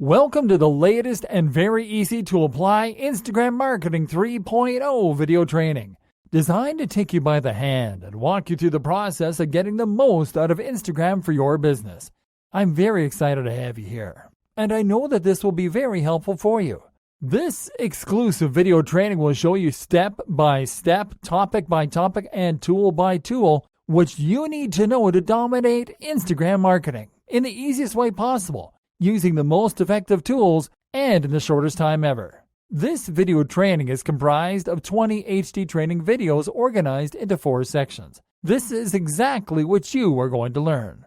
Welcome to the latest and very easy to apply Instagram Marketing 3.0 video training, designed to take you by the hand and walk you through the process of getting the most out of Instagram for your business. I'm very excited to have you here, and I know that this will be very helpful for you. This exclusive video training will show you step by step, topic by topic, and tool by tool, which you need to know to dominate Instagram marketing in the easiest way possible, using the most effective tools and in the shortest time ever. This video training is comprised of 20 HD training videos organized into 4 sections. This is exactly what you are going to learn.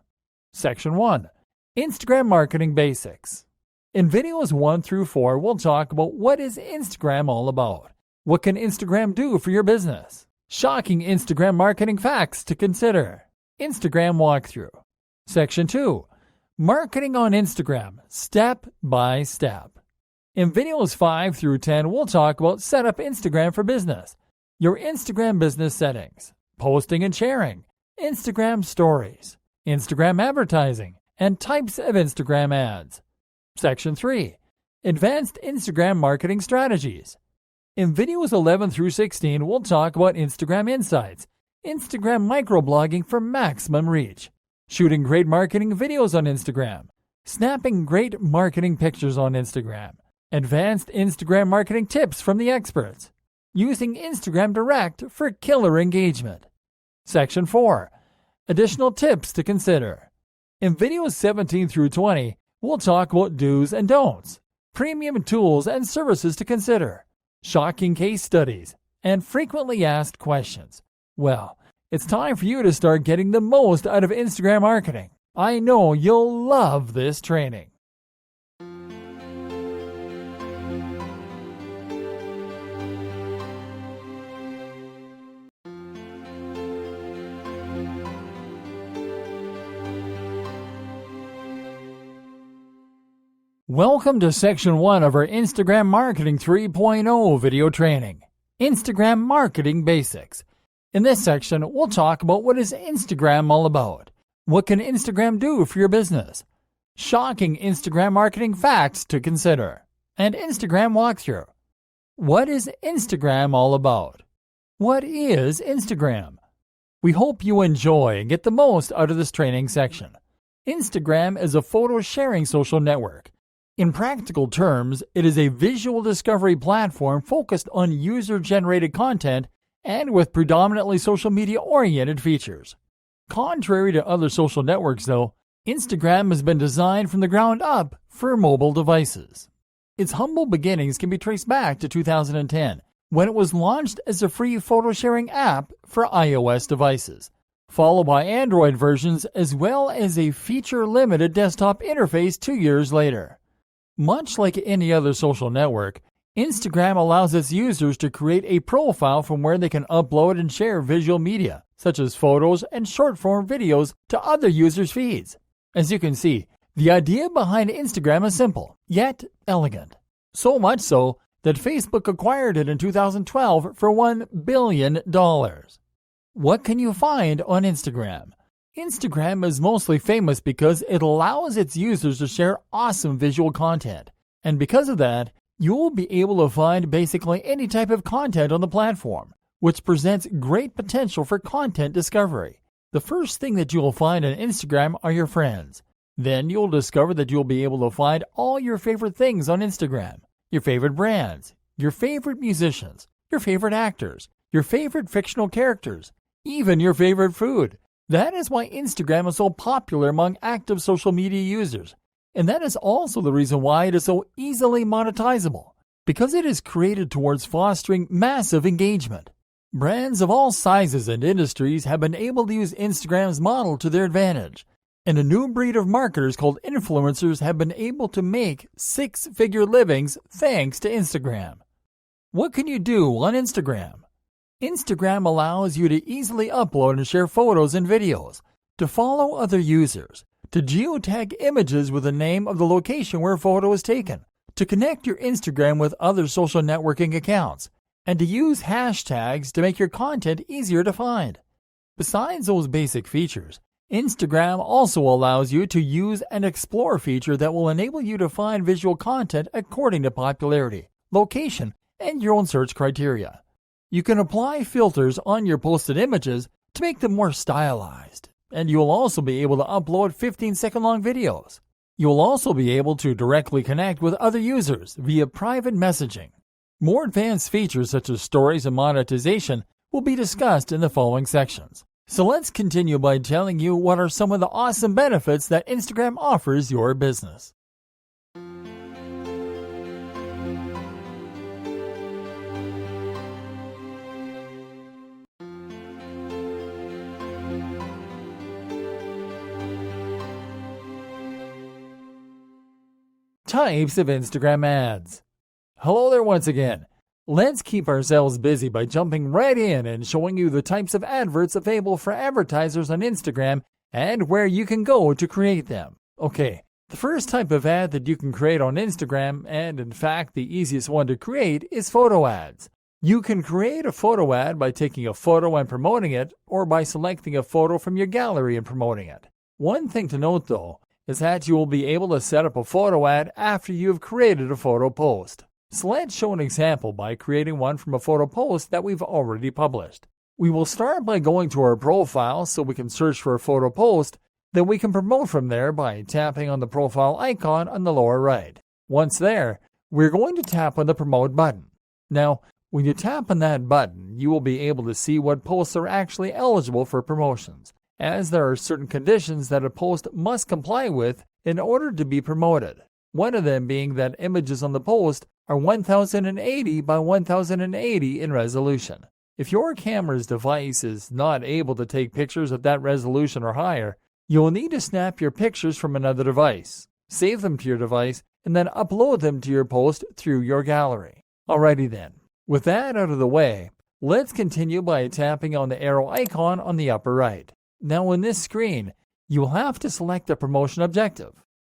Section 1. Instagram Marketing Basics. In videos 1 through 4, we'll talk about what is Instagram all about. What can Instagram do for your business? Shocking Instagram marketing facts to consider. Instagram walkthrough. Section 2. Marketing on Instagram, step by step. In videos 5 through 10, we'll talk about set up Instagram for business, your Instagram business settings, posting and sharing, Instagram stories, Instagram advertising, and types of Instagram ads. Section 3. Advanced Instagram marketing strategies. In videos 11 through 16, we'll talk about Instagram insights, Instagram microblogging for maximum reach, shooting great marketing videos on Instagram, snapping great marketing pictures on Instagram, advanced Instagram marketing tips from the experts, using Instagram Direct for killer engagement. Section 4. Additional tips to consider. In videos 17 through 20, we'll talk about do's and don'ts, premium tools and services to consider, shocking case studies, and frequently asked questions. Well, it's time for you to start getting the most out of Instagram marketing. I know you'll love this training. Welcome to Section 1 of our Instagram Marketing 3.0 video training, Instagram Marketing Basics. In this section, we'll talk about what is Instagram all about. What can Instagram do for your business? Shocking Instagram marketing facts to consider. And Instagram walkthrough. What is Instagram all about? What is Instagram? We hope you enjoy and get the most out of this training section. Instagram is a photo sharing social network. In practical terms, it is a visual discovery platform focused on user-generated content and with predominantly social media-oriented features. Contrary to other social networks, though, Instagram has been designed from the ground up for mobile devices. Its humble beginnings can be traced back to 2010, when it was launched as a free photo-sharing app for iOS devices, followed by Android versions as well as a feature-limited desktop interface 2 years later. Much like any other social network, Instagram allows its users to create a profile from where they can upload and share visual media, such as photos and short-form videos, to other users' feeds. As you can see, the idea behind Instagram is simple, yet elegant. So much so that Facebook acquired it in 2012 for $1 billion. What can you find on Instagram? Instagram is mostly famous because it allows its users to share awesome visual content. And because of that, you will be able to find basically any type of content on the platform, which presents great potential for content discovery. The first thing that you will find on Instagram are your friends. Then you'll discover that you'll be able to find all your favorite things on Instagram, your favorite brands, your favorite musicians, your favorite actors, your favorite fictional characters, even your favorite food. That is why Instagram is so popular among active social media users. And that is also the reason why it is so easily monetizable, because it is created towards fostering massive engagement. Brands of all sizes and industries have been able to use Instagram's model to their advantage, and a new breed of marketers called influencers have been able to make 6-figure livings thanks to Instagram. What can you do on Instagram? Instagram allows you to easily upload and share photos and videos, to follow other users, to geotag images with the name of the location where a photo is taken, to connect your Instagram with other social networking accounts, and to use hashtags to make your content easier to find. Besides those basic features, Instagram also allows you to use an Explore feature that will enable you to find visual content according to popularity, location, and your own search criteria. You can apply filters on your posted images to make them more stylized, and you will also be able to upload 15-second-long videos. You will also be able to directly connect with other users via private messaging. More advanced features such as stories and monetization will be discussed in the following sections. So let's continue by telling you what are some of the awesome benefits that Instagram offers your business. Types of Instagram ads. Hello there once again. Let's keep ourselves busy by jumping right in and showing you the types of adverts available for advertisers on Instagram and where you can go to create them. Okay, the first type of ad that you can create on Instagram, and in fact the easiest one to create, is photo ads. You can create a photo ad by taking a photo and promoting it, or by selecting a photo from your gallery and promoting it. One thing to note though is that you will be able to set up a photo ad after you have created a photo post. So let's show an example by creating one from a photo post that we've already published. We will start by going to our profile so we can search for a photo post, then we can promote from there by tapping on the profile icon on the lower right. Once there, we're going to tap on the promote button. Now, when you tap on that button, you will be able to see what posts are actually eligible for promotions, as there are certain conditions that a post must comply with in order to be promoted. One of them being that images on the post are 1080 by 1080 in resolution. If your camera's device is not able to take pictures of that resolution or higher, you'll need to snap your pictures from another device, save them to your device, and then upload them to your post through your gallery. Alrighty then. With that out of the way, let's continue by tapping on the arrow icon on the upper right. Now on this screen, you will have to select the promotion objective.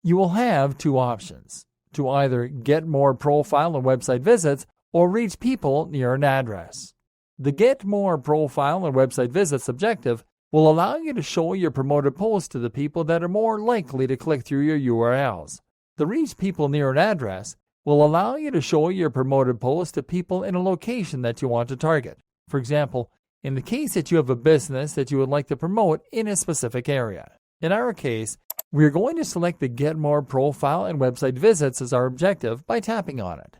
You will have two options: to either get more profile and website visits or reach people near an address. The get more profile and website visits objective will allow you to show your promoted posts to the people that are more likely to click through your URLs. The reach people near an address will allow you to show your promoted posts to people in a location that you want to target. For example, in the case that you have a business that you would like to promote in a specific area. In our case, we're going to select the Get More Profile and Website Visits as our objective by tapping on it.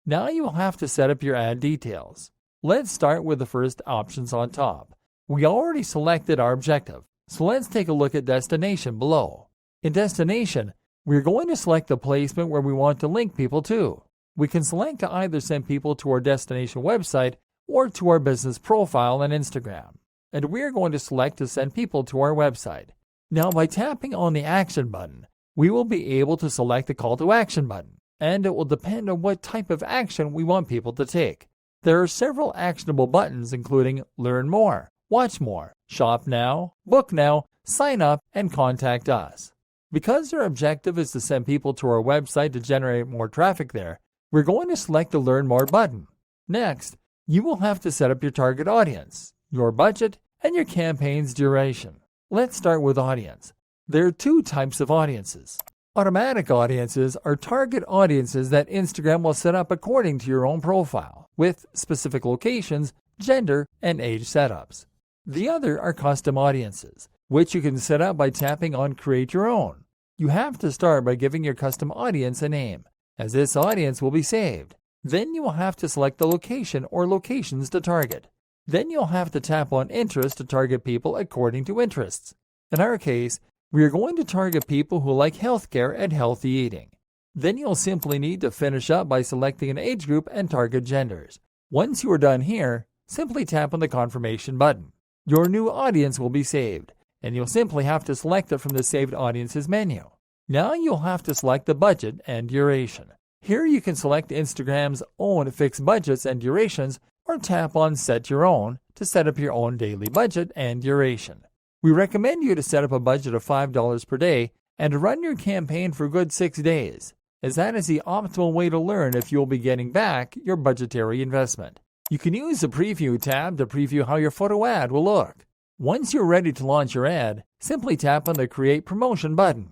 Now you will have to set up your ad details. Let's start with the first options on top. We already selected our objective, so let's take a look at Destination below. In Destination, we're going to select the placement where we want to link people to. We can select to either send people to our destination website or to our business profile on Instagram. And we're going to select to send people to our website. Now by tapping on the action button, we will be able to select the call to action button, and it will depend on what type of action we want people to take. There are several actionable buttons including Learn More, Watch More, Shop Now, Book Now, Sign Up, and Contact Us. Because our objective is to send people to our website to generate more traffic there, we're going to select the Learn More button. Next, you will have to set up your target audience, your budget, and your campaign's duration. Let's start with audience. There are two types of audiences. Automatic audiences are target audiences that Instagram will set up according to your own profile, with specific locations, gender, and age setups. The other are custom audiences, which you can set up by tapping on Create Your Own. You have to start by giving your custom audience a name, as this audience will be saved. Then you will have to select the location or locations to target. Then you'll have to tap on Interest to target people according to interests. In our case, we are going to target people who like healthcare and healthy eating. Then you'll simply need to finish up by selecting an age group and target genders. Once you are done here, simply tap on the confirmation button. Your new audience will be saved, and you'll simply have to select it from the Saved Audiences menu. Now you'll have to select the budget and duration. Here you can select Instagram's own fixed budgets and durations, or tap on Set Your Own to set up your own daily budget and duration. We recommend you to set up a budget of $5 per day and run your campaign for a good 6 days, as that is the optimal way to learn if you'll be getting back your budgetary investment. You can use the Preview tab to preview how your photo ad will look. Once you're ready to launch your ad, simply tap on the Create Promotion button.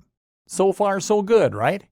So far, so good, right?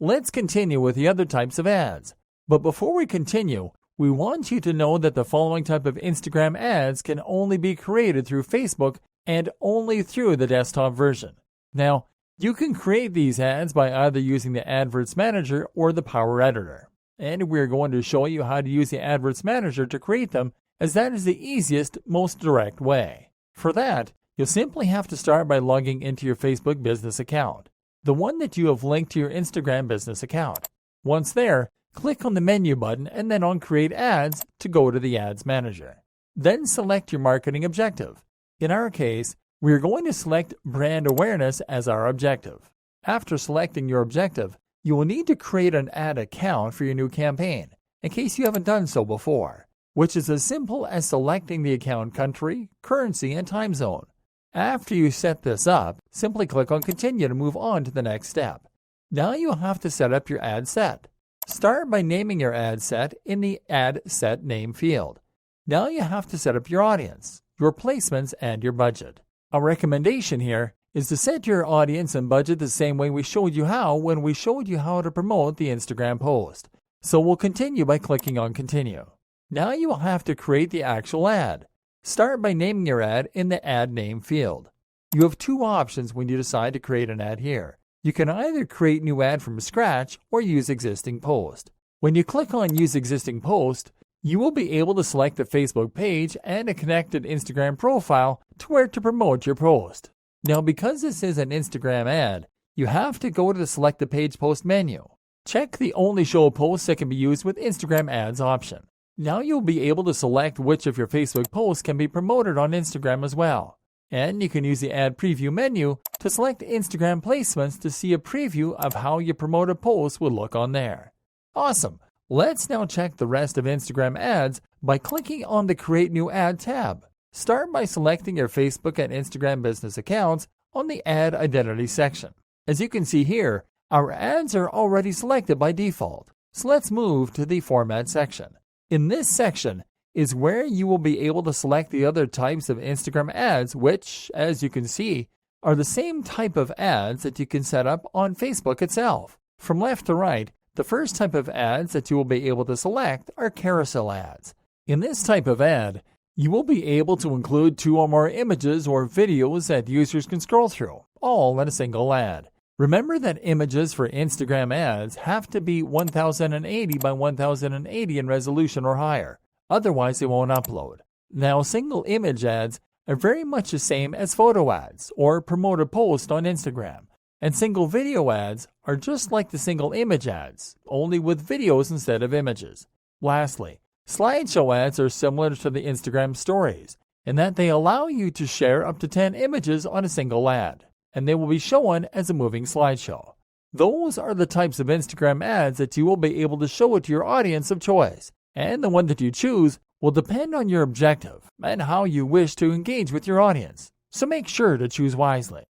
Let's continue with the other types of ads. But before we continue, we want you to know that the following type of Instagram ads can only be created through Facebook and only through the desktop version. Now, you can create these ads by either using the Adverts Manager or the Power Editor. And we're going to show you how to use the Adverts Manager to create them, as that is the easiest, most direct way. For that, you'll simply have to start by logging into your Facebook business account, the one that you have linked to your Instagram business account. Once there, click on the menu button and then on Create Ads to go to the Ads Manager. Then select your marketing objective. In our case, we are going to select brand awareness as our objective. After selecting your objective, you will need to create an ad account for your new campaign, in case you haven't done so before, which is as simple as selecting the account country, currency, and time zone. After you set this up, simply click on Continue to move on to the next step. Now you'll have to set up your ad set. Start by naming your ad set in the Ad Set Name field. Now you have to set up your audience, your placements, and your budget. Our recommendation here is to set your audience and budget the same way we showed you how when we showed you how to promote the Instagram post. So we'll continue by clicking on Continue. Now you will have to create the actual ad. Start by naming your ad in the Ad Name field. You have two options when you decide to create an ad here. You can either create new ad from scratch or use existing post. When you click on Use Existing Post, you will be able to select the Facebook page and a connected Instagram profile to where to promote your post. Now, because this is an Instagram ad, you have to go to the Select the Page Post menu. Check the Only Show Posts that can be used with Instagram ads option. Now you'll be able to select which of your Facebook posts can be promoted on Instagram as well. And you can use the Ad Preview menu to select Instagram placements to see a preview of how your promoted posts will look on there. Awesome! Let's now check the rest of Instagram ads by clicking on the Create New Ad tab. Start by selecting your Facebook and Instagram business accounts on the Ad Identity section. As you can see here, our ads are already selected by default. So let's move to the Format section. In this section is where you will be able to select the other types of Instagram ads, which, as you can see, are the same type of ads that you can set up on Facebook itself. From left to right, the first type of ads that you will be able to select are carousel ads. In this type of ad, you will be able to include 2 or more images or videos that users can scroll through, all in a single ad. Remember that images for Instagram ads have to be 1080 by 1080 in resolution or higher, otherwise they won't upload. Now, single image ads are very much the same as photo ads or promoted posts on Instagram. And single video ads are just like the single image ads, only with videos instead of images. Lastly, slideshow ads are similar to the Instagram stories in that they allow you to share up to 10 images on a single ad, and they will be shown as a moving slideshow. Those are the types of Instagram ads that you will be able to show to your audience of choice, and the one that you choose will depend on your objective and how you wish to engage with your audience, so make sure to choose wisely.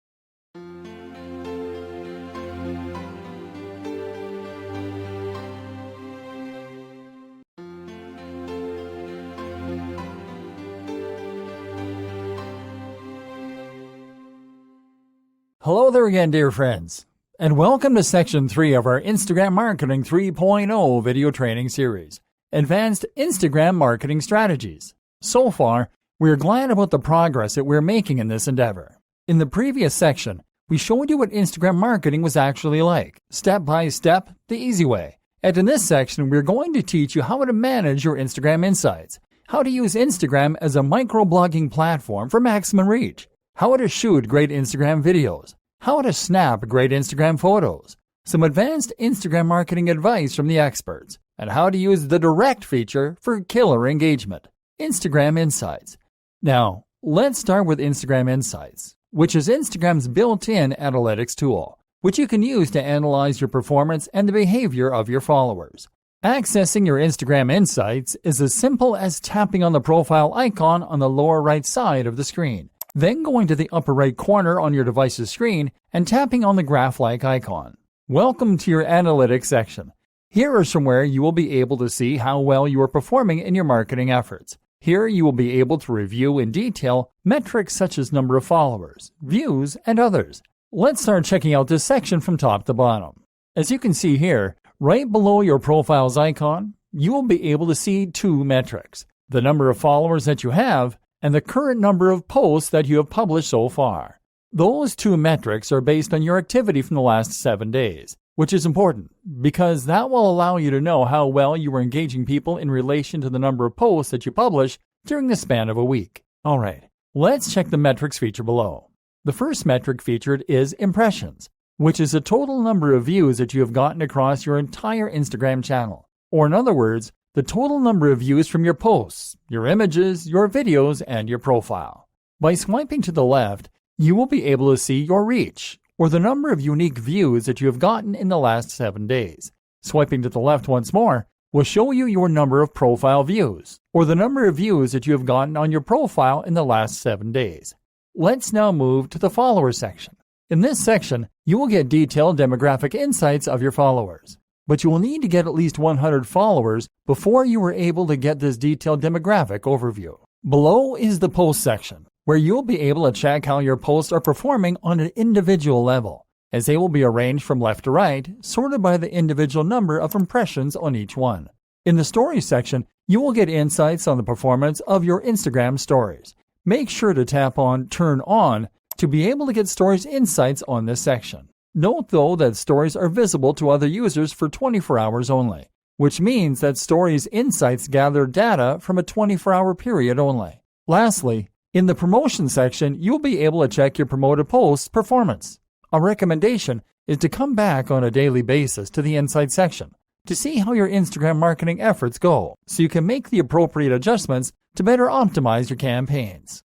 Hello there again, dear friends, and welcome to Section 3 of our Instagram Marketing 3.0 video training series, Advanced Instagram Marketing Strategies. So far, we are glad about the progress that we're making in this endeavor. In the previous section, we showed you what Instagram marketing was actually like, step by step, the easy way. And in this section, we're going to teach you how to manage your Instagram insights, how to use Instagram as a microblogging platform for maximum reach, how to shoot great Instagram videos, how to snap great Instagram photos, some advanced Instagram marketing advice from the experts, and how to use the direct feature for killer engagement, Instagram Insights. Now, let's start with Instagram Insights, which is Instagram's built-in analytics tool, which you can use to analyze your performance and the behavior of your followers. Accessing your Instagram Insights is as simple as tapping on the profile icon on the lower right side of the screen, then going to the upper right corner on your device's screen and tapping on the graph-like icon. Welcome to your Analytics section. Here is somewhere you will be able to see how well you are performing in your marketing efforts. Here you will be able to review in detail metrics such as number of followers, views, and others. Let's start checking out this section from top to bottom. As you can see here, right below your profile's icon, you will be able to see two metrics: the number of followers that you have and the current number of posts that you have published so far. Those two metrics are based on your activity from the last 7 days, which is important because that will allow you to know how well you are engaging people in relation to the number of posts that you publish during the span of a week. Alright, let's check the metrics feature below. The first metric featured is impressions, which is the total number of views that you have gotten across your entire Instagram channel. Or in other words, the total number of views from your posts, your images, your videos, and your profile. By swiping to the left, you will be able to see your reach, or the number of unique views that you have gotten in the last 7 days. Swiping to the left once more will show you your number of profile views, or the number of views that you have gotten on your profile in the last 7 days. Let's now move to the follower section. In this section, you will get detailed demographic insights of your followers. But you will need to get at least 100 followers before you are able to get this detailed demographic overview. Below is the post section, where you'll be able to check how your posts are performing on an individual level, as they will be arranged from left to right, sorted by the individual number of impressions on each one. In the stories section, you will get insights on the performance of your Instagram stories. Make sure to tap on Turn On to be able to get stories insights on this section. Note though that stories are visible to other users for 24 hours only, which means that stories insights gather data from a 24-hour period only. Lastly, in the promotion section, you'll be able to check your promoted post's performance. A recommendation is to come back on a daily basis to the Insights section to see how your Instagram marketing efforts go, so you can make the appropriate adjustments to better optimize your campaigns.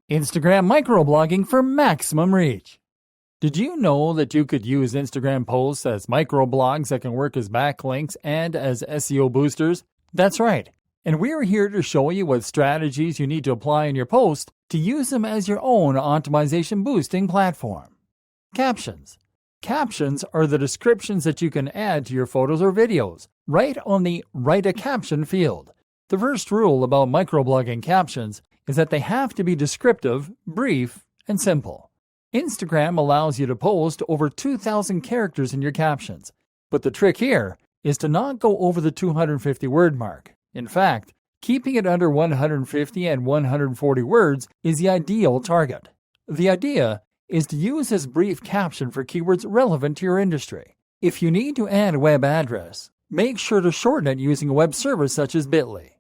Instagram microblogging for maximum reach. Did you know that you could use Instagram posts as microblogs that can work as backlinks and as SEO boosters? That's right. And we're here to show you what strategies you need to apply in your post to use them as your own optimization boosting platform. Captions. Captions are the descriptions that you can add to your photos or videos, right on the Write a Caption field. The first rule about microblogging captions is that they have to be descriptive, brief, and simple. Instagram allows you to post over 2,000 characters in your captions, but the trick here is to not go over the 250 word mark. In fact, keeping it under 150 and 140 words is the ideal target. The idea is to use this brief caption for keywords relevant to your industry. If you need to add a web address, make sure to shorten it using a web service such as Bitly.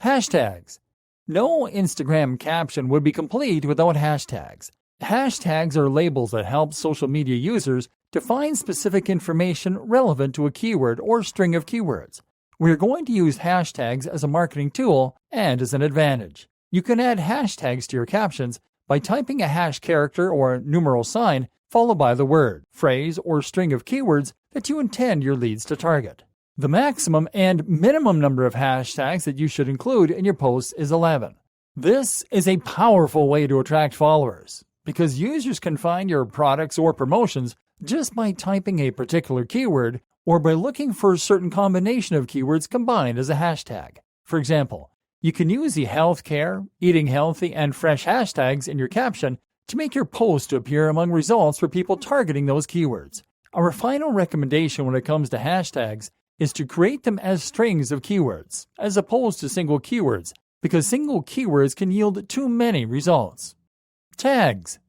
Hashtags. No Instagram caption would be complete without hashtags. Hashtags are labels that help social media users to find specific information relevant to a keyword or string of keywords. We're going to use hashtags as a marketing tool and as an advantage. You can add hashtags to your captions by typing a hash character or numeral sign followed by the word, phrase, or string of keywords that you intend your leads to target. The maximum and minimum number of hashtags that you should include in your posts is 11. This is a powerful way to attract followers because users can find your products or promotions just by typing a particular keyword or by looking for a certain combination of keywords combined as a hashtag. For example, you can use the healthcare, eating healthy, and fresh hashtags in your caption to make your post to appear among results for people targeting those keywords. Our final recommendation when it comes to hashtags is to create them as strings of keywords, as opposed to single keywords, because single keywords can yield too many results. Tags.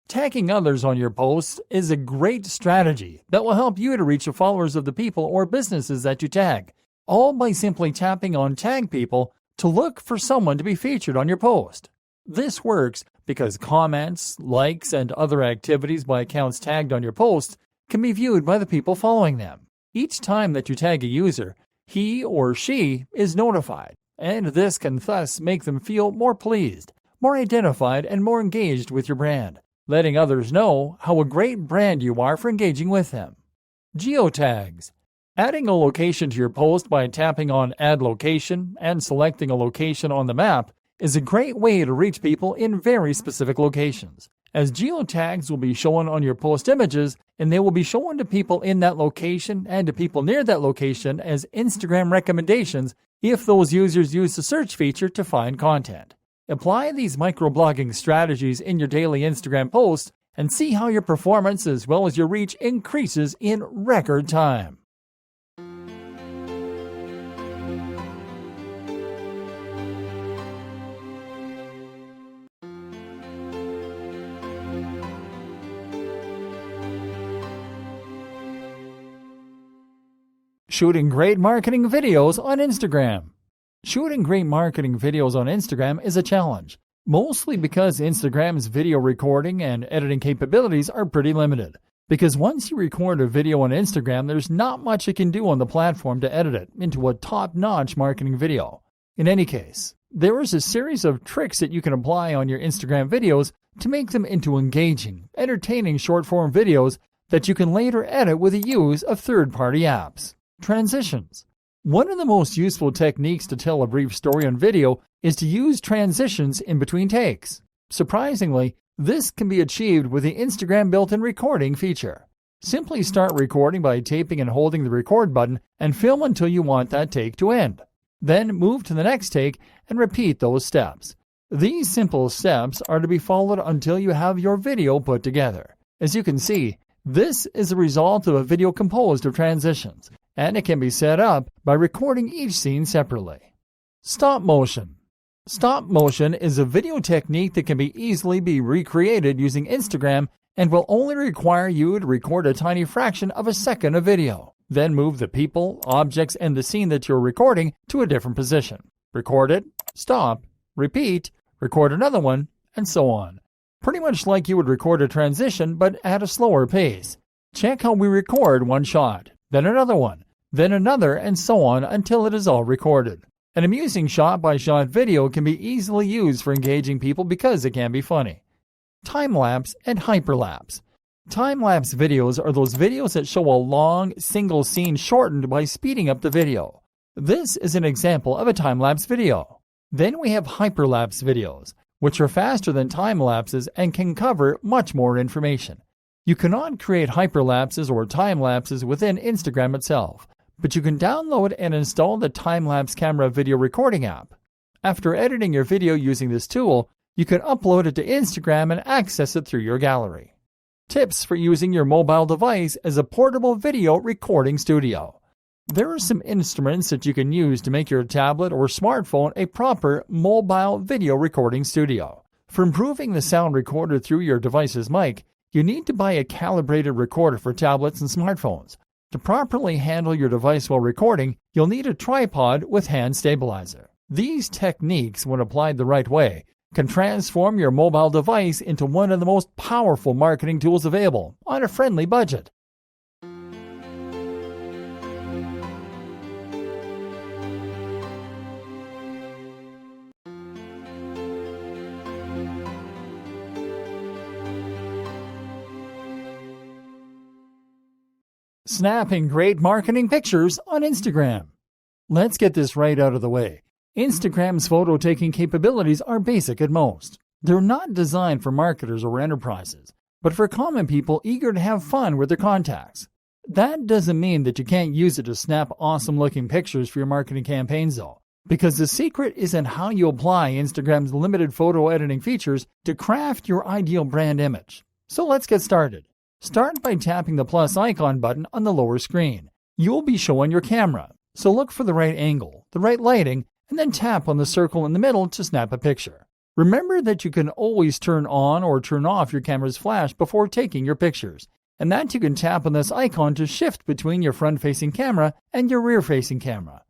Tagging others on your posts is a great strategy that will help you to reach the followers of the people or businesses that you tag, all by simply tapping on Tag People to look for someone to be featured on your post. This works because comments, likes, and other activities by accounts tagged on your posts can be viewed by the people following them. Each time that you tag a user, he or she is notified, and this can thus make them feel more pleased, more identified, and more engaged with your brand, letting others know how a great brand you are for engaging with them. Geotags. Adding a location to your post by tapping on Add Location and selecting a location on the map is a great way to reach people in very specific locations, as geotags will be shown on your post images and they will be shown to people in that location and to people near that location as Instagram recommendations if those users use the search feature to find content. Apply these microblogging strategies in your daily Instagram posts and see how your performance as well as your reach increases in record time. Shooting great marketing videos on Instagram. Shooting great marketing videos on Instagram is a challenge, mostly because Instagram's video recording and editing capabilities are pretty limited. Because once you record a video on Instagram, there's not much it can do on the platform to edit it into a top-notch marketing video. In any case, there is a series of tricks that you can apply on your Instagram videos to make them into engaging, entertaining short-form videos that you can later edit with the use of third-party apps. Transitions. One of the most useful techniques to tell a brief story on video is to use transitions in between takes. Surprisingly, this can be achieved with the Instagram built-in recording feature. Simply start recording by taping and holding the record button and film until you want that take to end. Then move to the next take and repeat those steps. These simple steps are to be followed until you have your video put together. As you can see, this is a result of a video composed of transitions, and it can be set up by recording each scene separately. Stop motion. Stop motion is a video technique that can easily be recreated using Instagram and will only require you to record a tiny fraction of a second of video. Then move the people, objects, and the scene that you're recording to a different position. Record it, stop, repeat, record another one, and so on. Pretty much like you would record a transition, but at a slower pace. Check how we record one shot, then another one, then another, and so on until it is all recorded. An amusing shot-by-shot video can be easily used for engaging people because it can be funny. Time-lapse and hyperlapse. Time-lapse videos are those videos that show a long, single scene shortened by speeding up the video. This is an example of a time-lapse video. Then we have hyperlapse videos, which are faster than time-lapses and can cover much more information. You cannot create hyperlapses or time-lapses within Instagram itself, but you can download and install the time-lapse camera video recording app. After editing your video using this tool, you can upload it to Instagram and access it through your gallery. Tips for using your mobile device as a portable video recording studio. There are some instruments that you can use to make your tablet or smartphone a proper mobile video recording studio. For improving the sound recorded through your device's mic, you need to buy a calibrated recorder for tablets and smartphones. To properly handle your device while recording, you'll need a tripod with hand stabilizer. These techniques, when applied the right way, can transform your mobile device into one of the most powerful marketing tools available on a friendly budget. Snapping great marketing pictures on Instagram. Let's get this right out of the way. Instagram's photo-taking capabilities are basic at most. They're not designed for marketers or enterprises, but for common people eager to have fun with their contacts. That doesn't mean that you can't use it to snap awesome-looking pictures for your marketing campaigns, though, because the secret is in how you apply Instagram's limited photo editing features to craft your ideal brand image. So let's get started. Start by tapping the plus icon button on the lower screen. You'll be showing your camera, so look for the right angle, the right lighting, and then tap on the circle in the middle to snap a picture. Remember that you can always turn on or turn off your camera's flash before taking your pictures, and that you can tap on this icon to shift between your front-facing camera and your rear-facing camera.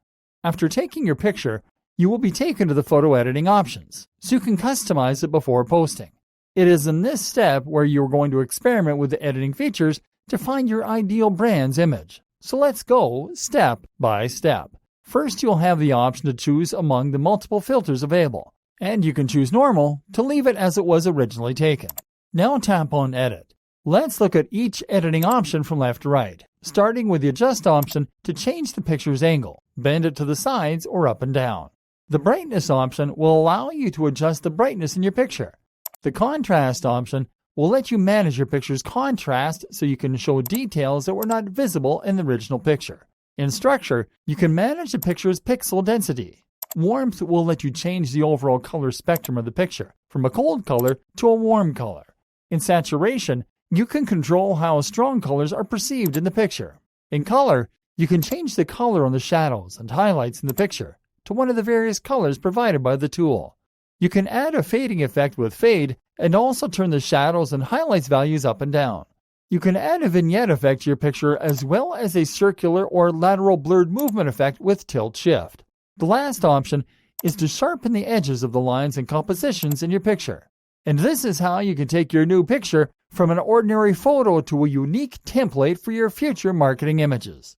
After taking your picture, you will be taken to the photo editing options, so you can customize it before posting. It is in this step where you're going to experiment with the editing features to find your ideal brand's image. So let's go step by step. First, you'll have the option to choose among the multiple filters available, and you can choose normal to leave it as it was originally taken. Now tap on Edit. Let's look at each editing option from left to right. starting with the Adjust option to change the picture's angle, bend it to the sides or up and down. The Brightness option will allow you to adjust the brightness in your picture. The Contrast option will let you manage your picture's contrast so you can show details that were not visible in the original picture. In Structure, you can manage the picture's pixel density. Warmth will let you change the overall color spectrum of the picture, from a cold color to a warm color. In Saturation, you can control how strong colors are perceived in the picture. In Color, you can change the color on the shadows and highlights in the picture to one of the various colors provided by the tool. You can add a fading effect with Fade and also turn the shadows and highlights values up and down. You can add a vignette effect to your picture as well as a circular or lateral blurred movement effect with Tilt Shift. The last option is to sharpen the edges of the lines and compositions in your picture. And this is how you can take your new picture from an ordinary photo to a unique template for your future marketing images.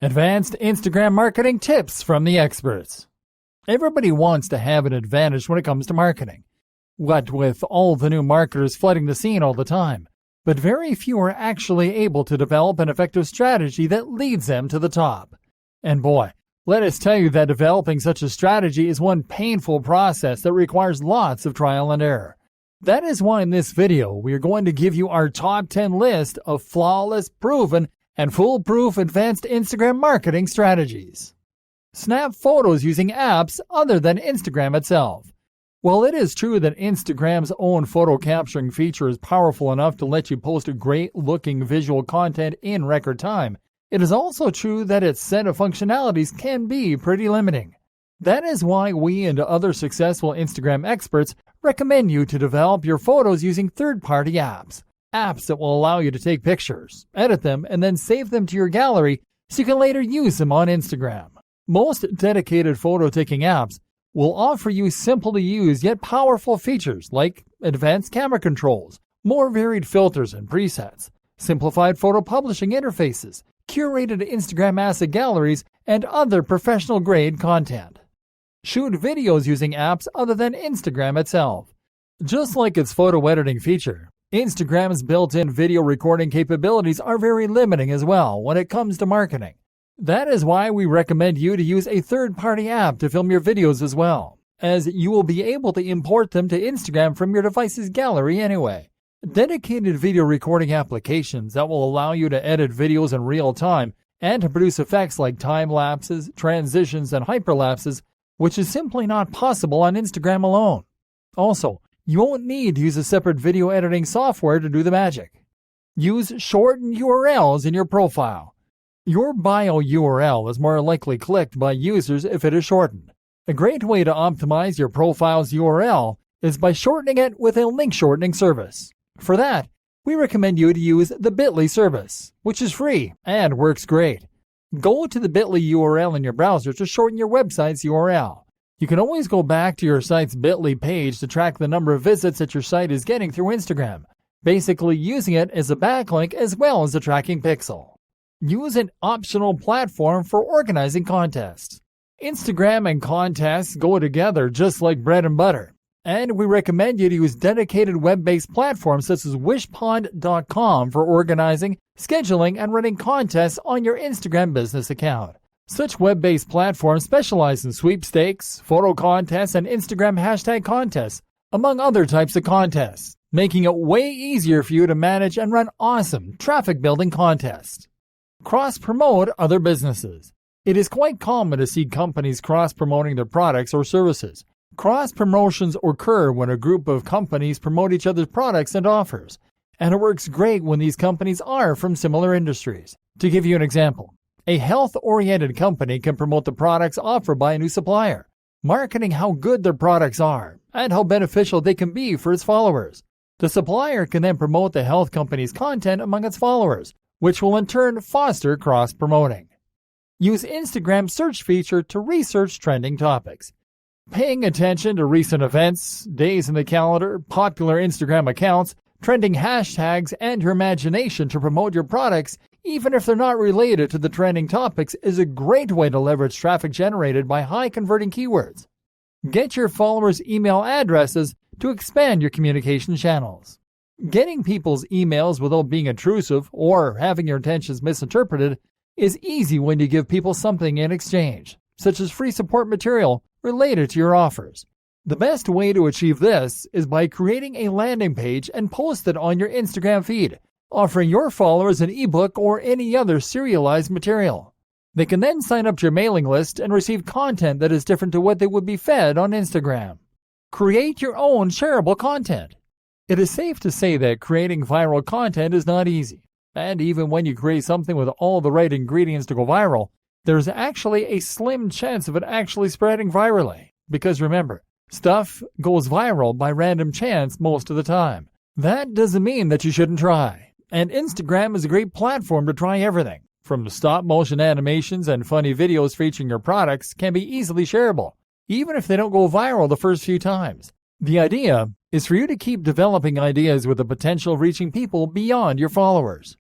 Advanced Instagram marketing tips from the experts. Everybody wants to have an advantage when it comes to marketing. What with all the new marketers flooding the scene all the time, but very few are actually able to develop an effective strategy that leads them to the top. And boy, let us tell you that developing such a strategy is one painful process that requires lots of trial and error. That is why in this video we are going to give you our top 10 list of flawless, proven, and foolproof advanced Instagram marketing strategies. Snap photos using apps other than Instagram itself. While it is true that Instagram's own photo capturing feature is powerful enough to let you post great-looking visual content in record time, it is also true that its set of functionalities can be pretty limiting. That is why we and other successful Instagram experts recommend you to develop your photos using third-party apps. Apps that will allow you to take pictures, edit them, and then save them to your gallery so you can later use them on Instagram. Most dedicated photo-taking apps will offer you simple-to-use yet powerful features like advanced camera controls, more varied filters and presets, simplified photo publishing interfaces, curated Instagram asset galleries, and other professional-grade content. Shoot videos using apps other than Instagram itself. Just like its photo editing feature, Instagram's built-in video recording capabilities are very limiting as well when it comes to marketing. That is why we recommend you to use a third-party app to film your videos as well, as you will be able to import them to Instagram from your device's gallery anyway. Dedicated video recording applications that will allow you to edit videos in real time and to produce effects like time lapses, transitions, and hyperlapses, which is simply not possible on Instagram alone. Also, you won't need to use a separate video editing software to do the magic. Use shortened URLs in your profile. Your bio URL is more likely clicked by users if it is shortened. A great way to optimize your profile's URL is by shortening it with a link shortening service. For that, we recommend you to use the Bitly service, which is free and works great. Go to the Bitly URL in your browser to shorten your website's URL. You can always go back to your site's Bitly page to track the number of visits that your site is getting through Instagram, basically using it as a backlink as well as a tracking pixel. Use an optional platform for organizing contests. Instagram and contests go together just like bread and butter, and we recommend you to use dedicated web-based platforms such as wishpond.com for organizing, scheduling, and running contests on your Instagram business account. Such web-based platforms specialize in sweepstakes, photo contests, and Instagram hashtag contests, among other types of contests, making it way easier for you to manage and run awesome traffic-building contests. Cross-promote other businesses. It is quite common to see companies cross-promoting their products or services. Cross-promotions occur when a group of companies promote each other's products and offers, and it works great when these companies are from similar industries. To give you an example, a health-oriented company can promote the products offered by a new supplier, marketing how good their products are and how beneficial they can be for its followers. The supplier can then promote the health company's content among its followers, which will in turn foster cross-promoting. Use Instagram's search feature to research trending topics. Paying attention to recent events, days in the calendar, popular Instagram accounts, trending hashtags, and your imagination to promote your products even if they're not related to the trending topics, is a great way to leverage traffic generated by high-converting keywords. Get your followers' email addresses to expand your communication channels. Getting people's emails without being intrusive or having your intentions misinterpreted is easy when you give people something in exchange, such as free support material related to your offers. The best way to achieve this is by creating a landing page and post it on your Instagram feed, offering your followers an ebook or any other serialized material. They can then sign up to your mailing list and receive content that is different to what they would be fed on Instagram. Create your own shareable content. It is safe to say that creating viral content is not easy, and even when you create something with all the right ingredients to go viral, there's actually a slim chance of it actually spreading virally. Because remember, stuff goes viral by random chance most of the time. That doesn't mean that you shouldn't try. And Instagram is a great platform to try everything. From stop-motion animations and funny videos featuring your products can be easily shareable, even if they don't go viral the first few times. The idea is for you to keep developing ideas with the potential of reaching people beyond your followers.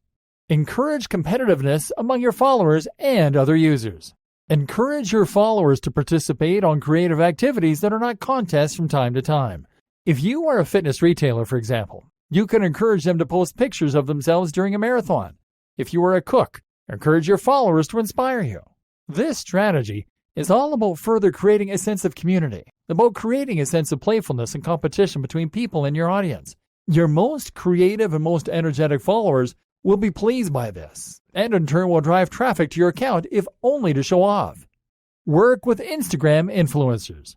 Encourage competitiveness among your followers and other users. Encourage your followers to participate on creative activities that are not contests from time to time. If you are a fitness retailer, for example, you can encourage them to post pictures of themselves during a marathon. If you are a cook, encourage your followers to inspire you. This strategy is all about further creating a sense of community, about creating a sense of playfulness and competition between people in your audience. Your most creative and most energetic followers will be pleased by this, and in turn will drive traffic to your account if only to show off. Work with Instagram influencers.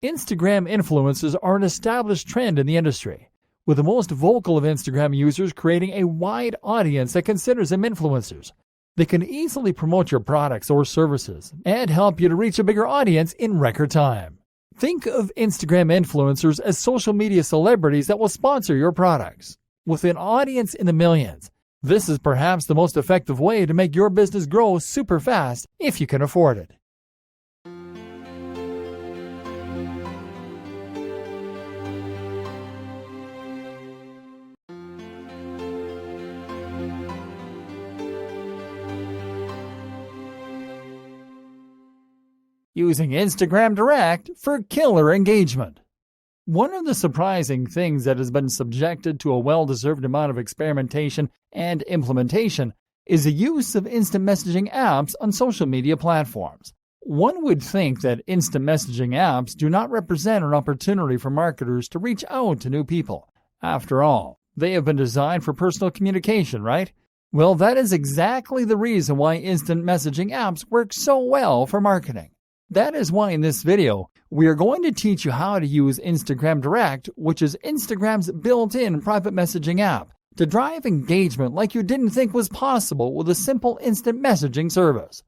Instagram influencers are an established trend in the industry, with the most vocal of Instagram users creating a wide audience that considers them influencers. They can easily promote your products or services and help you to reach a bigger audience in record time. Think of Instagram influencers as social media celebrities that will sponsor your products. With an audience in the millions, this is perhaps the most effective way to make your business grow super fast if you can afford it. Using Instagram Direct for killer engagement. One of the surprising things that has been subjected to a well-deserved amount of experimentation and implementation is the use of instant messaging apps on social media platforms. One would think that instant messaging apps do not represent an opportunity for marketers to reach out to new people. After all, they have been designed for personal communication, right? Well, that is exactly the reason why instant messaging apps work so well for marketing. That is why in this video, we are going to teach you how to use Instagram Direct, which is Instagram's built-in private messaging app, to drive engagement like you didn't think was possible with a simple instant messaging service.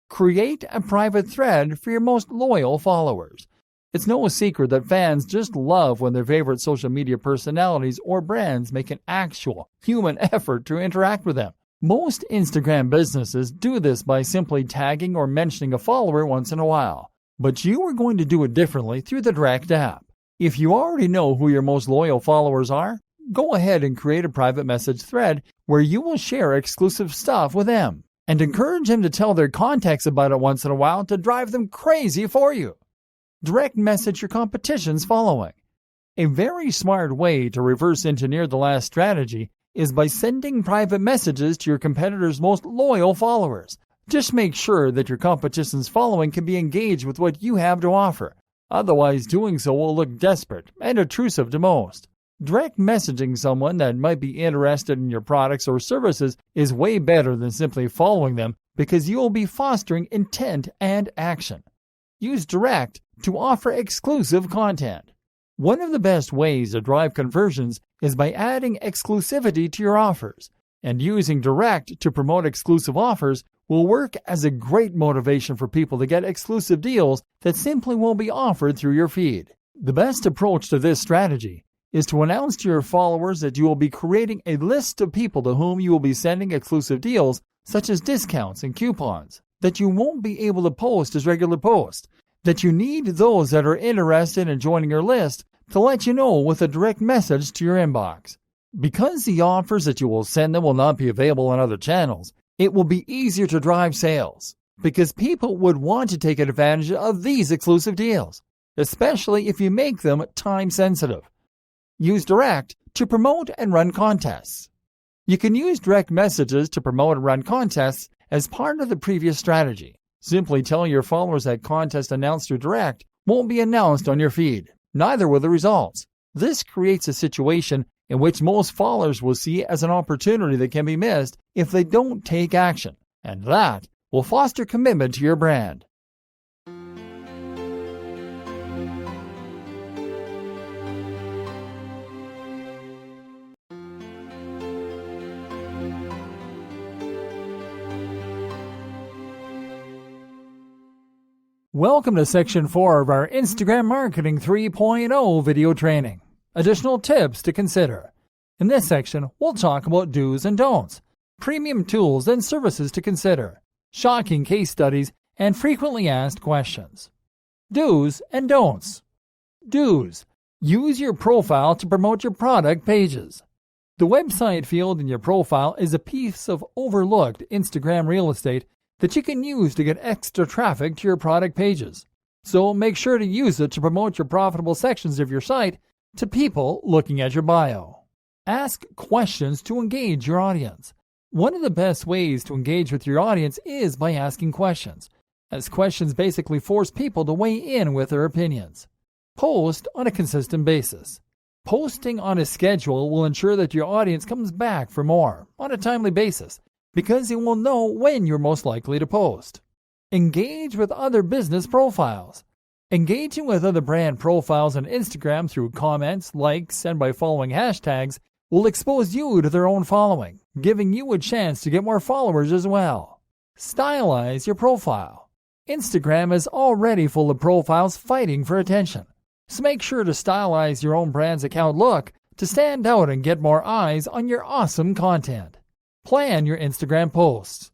Create a private thread for your most loyal followers. It's no secret that fans just love when their favorite social media personalities or brands make an actual human effort to interact with them. Most Instagram businesses do this by simply tagging or mentioning a follower once in a while. But you are going to do it differently through the Direct app. If you already know who your most loyal followers are, go ahead and create a private message thread where you will share exclusive stuff with them and encourage them to tell their contacts about it once in a while to drive them crazy for you. Direct message your competition's following. A very smart way to reverse engineer the last strategy is by sending private messages to your competitors' most loyal followers. Just make sure that your competition's following can be engaged with what you have to offer. Otherwise, doing so will look desperate and intrusive to most. Direct messaging someone that might be interested in your products or services is way better than simply following them because you will be fostering intent and action. Use Direct to offer exclusive content. One of the best ways to drive conversions is by adding exclusivity to your offers, and using Direct to promote exclusive offers will work as a great motivation for people to get exclusive deals that simply won't be offered through your feed. The best approach to this strategy is to announce to your followers that you will be creating a list of people to whom you will be sending exclusive deals, such as discounts and coupons, that you won't be able to post as regular posts, that you need those that are interested in joining your list to let you know with a direct message to your inbox. Because the offers that you will send them will not be available on other channels, It will be easier to drive sales because people would want to take advantage of these exclusive deals, especially if you make them time sensitive. Use direct to promote and run contests. You can use direct messages to promote and run contests as part of the previous strategy. Simply tell your followers that contests announced through direct won't be announced on your feed. Neither will the results. This creates a situation in which most followers will see as an opportunity that can be missed if they don't take action, and that will foster commitment to your brand. Welcome to Section 4 of our Instagram Marketing 3.0 video training. Additional tips to consider. In this section, we'll talk about do's and don'ts, premium tools and services to consider, shocking case studies, and frequently asked questions. Do's and don'ts. Do's. Use your profile to promote your product pages. The website field in your profile is a piece of overlooked Instagram real estate that you can use to get extra traffic to your product pages. So make sure to use it to promote your profitable sections of your site to people looking at your bio. Ask questions to engage your audience. One of the best ways to engage with your audience is by asking questions, as questions basically force people to weigh in with their opinions. Post on a consistent basis. Posting on a schedule will ensure that your audience comes back for more on a timely basis, because it will know when you're most likely to post. Engage with other business profiles. Engaging with other brand profiles on Instagram through comments, likes, and by following hashtags will expose you to their own following, giving you a chance to get more followers as well. Stylize your profile. Instagram is already full of profiles fighting for attention, so make sure to stylize your own brand's account look to stand out and get more eyes on your awesome content. Plan your Instagram posts.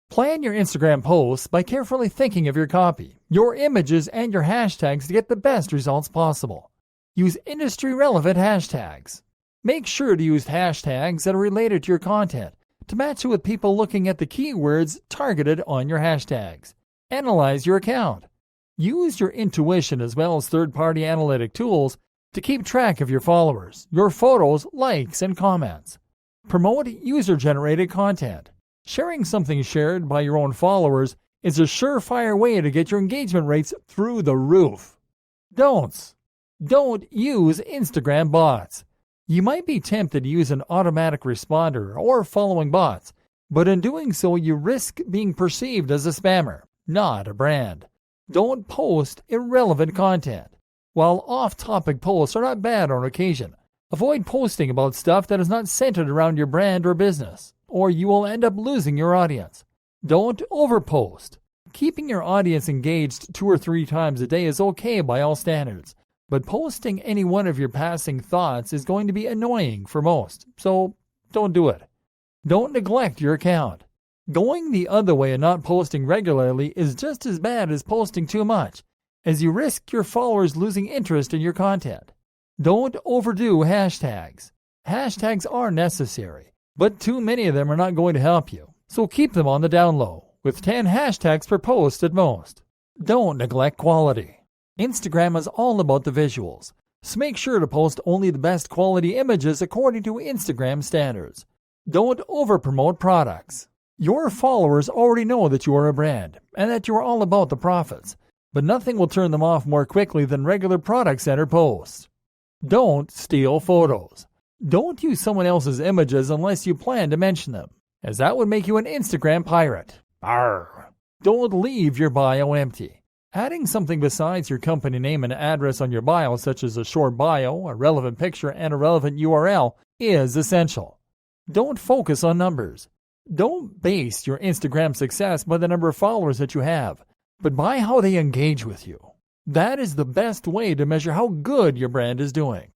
Plan your Instagram posts by carefully thinking of your copy, your images, and your hashtags to get the best results possible. Use industry-relevant hashtags. Make sure to use hashtags that are related to your content to match it with people looking at the keywords targeted on your hashtags. Analyze your account. Use your intuition as well as third-party analytic tools to keep track of your followers, your photos, likes, and comments. Promote user-generated content. Sharing something shared by your own followers is a surefire way to get your engagement rates through the roof. Don'ts. Don't use Instagram bots. You might be tempted to use an automatic responder or following bots, but in doing so you risk being perceived as a spammer, not a brand. Don't post irrelevant content. While off-topic posts are not bad on occasion, avoid posting about stuff that is not centered around your brand or business, or you will end up losing your audience. Don't overpost. Keeping your audience engaged 2 or 3 times a day is okay by all standards, but posting any one of your passing thoughts is going to be annoying for most, so don't do it. Don't neglect your account. Going the other way and not posting regularly is just as bad as posting too much, as you risk your followers losing interest in your content. Don't overdo hashtags. Hashtags are necessary, but too many of them are not going to help you, so keep them on the down low, with 10 hashtags per post at most. Don't neglect quality. Instagram is all about the visuals, so make sure to post only the best quality images according to Instagram standards. Don't overpromote products. Your followers already know that you are a brand and that you are all about the profits, but nothing will turn them off more quickly than regular product-centered posts. Don't steal photos. Don't use someone else's images unless you plan to mention them, as that would make you an Instagram pirate. Arr! Don't leave your bio empty. Adding something besides your company name and address on your bio, such as a short bio, a relevant picture, and a relevant URL, is essential. Don't focus on numbers. Don't base your Instagram success by the number of followers that you have, but by how they engage with you. That is the best way to measure how good your brand is doing.